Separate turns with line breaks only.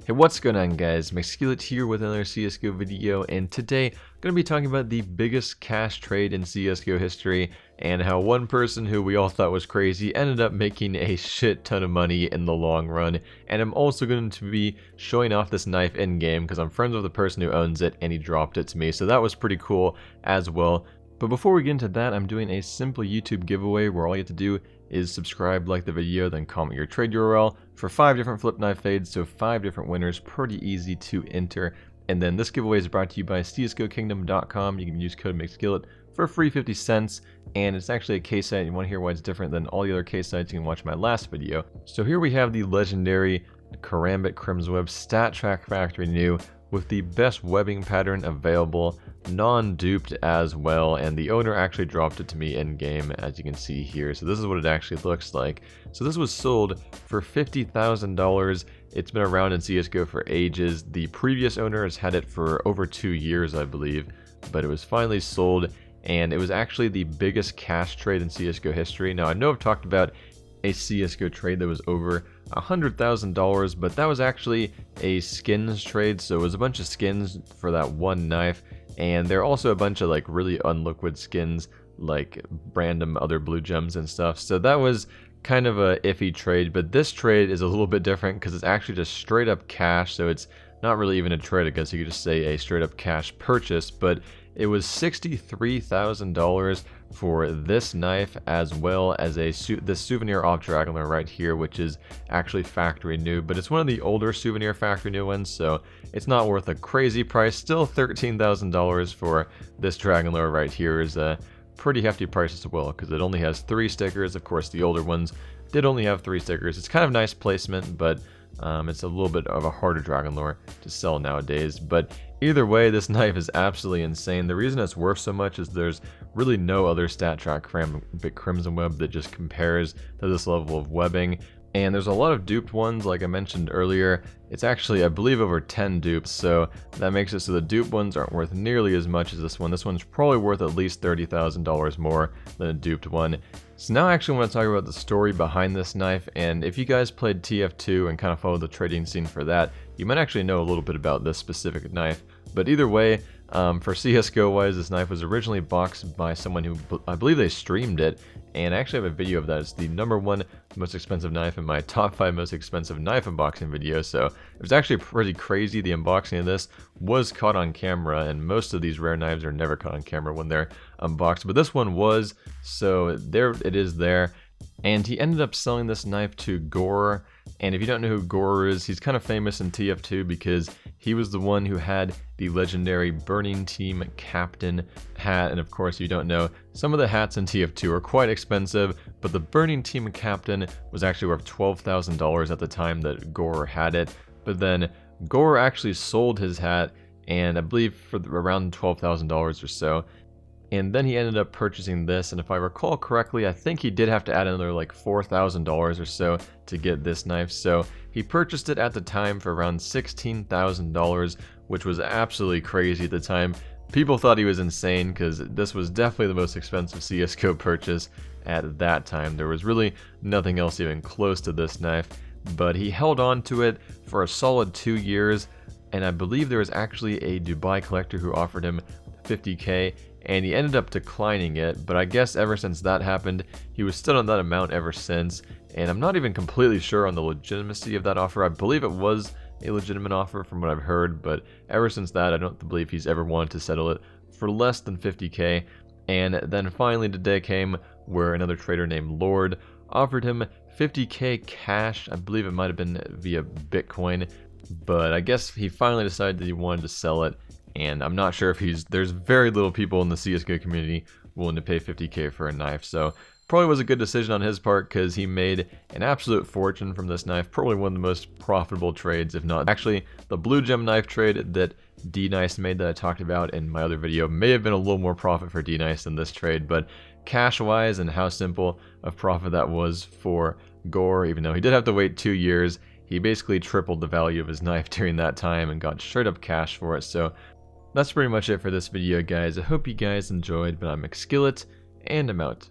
Hey, what's going on, guys? Mcskillet here with another CSGO video, and today I'm going to be talking about the biggest cash trade in CSGO history and how one person who we all thought was crazy ended up making a shit ton of money in the long run. And I'm also going to be showing off this knife in-game because I'm friends with the person who owns it and he dropped it to me, so that was pretty cool as well. But before we get into that, I'm doing a simple YouTube giveaway where all you have to do is subscribe, like the video, then comment your trade URL for 5 different flip knife fades, so 5 different winners, pretty easy to enter. And then this giveaway is brought to you by csgokingdom.com. You can use code Mcskillet for a free 50 cents, and it's actually a case site. You want to hear why it's different than all the other case sites, you can watch my last video. So here we have the legendary Karambit Crimsweb Stat Track Factory New with the best webbing pattern available, non-duped as well, and the owner actually dropped it to me in game, as you can see here. So this is what it actually looks like. So this was sold for $50,000. It's been around in CSGO for ages. The previous owner has had it for over 2 years, I believe, but it was finally sold, and it was actually the biggest cash trade in CSGO history. Now, I know I've talked about a CSGO trade that was over $100,000, but that was actually a skins trade, so it was a bunch of skins for that one knife, and there are also a bunch of like really unliquid skins, like random other blue gems and stuff, so that was kind of a iffy trade. But this trade is a little bit different because it's actually just straight up cash, so it's not really even a trade. I guess you could just say a straight up cash purchase, but it was $63,000 for this knife, as well as this souvenir off Dragonlore right here, which is actually factory new, but it's one of the older souvenir factory new ones, so it's not worth a crazy price. Still $13,000 for this Dragonlore right here is a pretty hefty price as well, because it only has 3 stickers. Of course, the older ones did only have 3 stickers. It's kind of nice placement, but it's a little bit of a harder Dragonlore to sell nowadays. But either way, this knife is absolutely insane. The reason it's worth so much is there's really no other stat track Karambit Crimsweb that just compares to this level of webbing. And there's a lot of duped ones, like I mentioned earlier. It's actually, I believe, over 10 dupes, so that makes it so the dupe ones aren't worth nearly as much as this one. This one's probably worth at least $30,000 more than a duped one. So now I actually want to talk about the story behind this knife, and if you guys played TF2 and kind of followed the trading scene for that, you might actually know a little bit about this specific knife. But either way, for CSGO wise, this knife was originally boxed by someone who, I believe they streamed it, and I actually have a video of that. It's the #1 most expensive knife in my top 5 most expensive knife unboxing video, so it was actually pretty crazy. The unboxing of this was caught on camera, and most of these rare knives are never caught on camera when they're unboxed, but this one was, so there it is there. And he ended up selling this knife to Gore, and if you don't know who Gore is, he's kind of famous in TF2 because he was the one who had the legendary Burning Team Captain hat. And of course, if you don't know, some of the hats in TF2 are quite expensive, but the Burning Team Captain was actually worth $12,000 at the time that Gore had it. But then Gore actually sold his hat, and I believe for around $12,000 or so. And then he ended up purchasing this, and if I recall correctly, I think he did have to add another like $4,000 or so to get this knife. So he purchased it at the time for around $16,000, which was absolutely crazy at the time. People thought he was insane because this was definitely the most expensive CSGO purchase at that time. There was really nothing else even close to this knife, but he held on to it for a solid 2 years, and I believe there was actually a Dubai collector who offered him $50K, and he ended up declining it. But I guess ever since that happened, he was still on that amount ever since, and I'm not even completely sure on the legitimacy of that offer. I believe it was a legitimate offer from what I've heard, but ever since that, I don't believe he's ever wanted to settle it for less than $50K. And then finally today came where another trader named Lord offered him $50K cash. I believe it might have been via Bitcoin, but I guess he finally decided that he wanted to sell it. And I'm not sure if there's very little people in the CSGO community willing to pay $50K for a knife, so probably was a good decision on his part because he made an absolute fortune from this knife. Probably one of the most profitable trades, if not actually the blue gem knife trade that D-Nice made that I talked about in my other video may have been a little more profit for D-Nice than this trade, but cash wise and how simple of profit that was for Gore, even though he did have to wait 2 years, he basically tripled the value of his knife during that time and got straight up cash for it. So that's pretty much it for this video, guys. I hope you guys enjoyed, but I'm Mcskillet, and I'm out.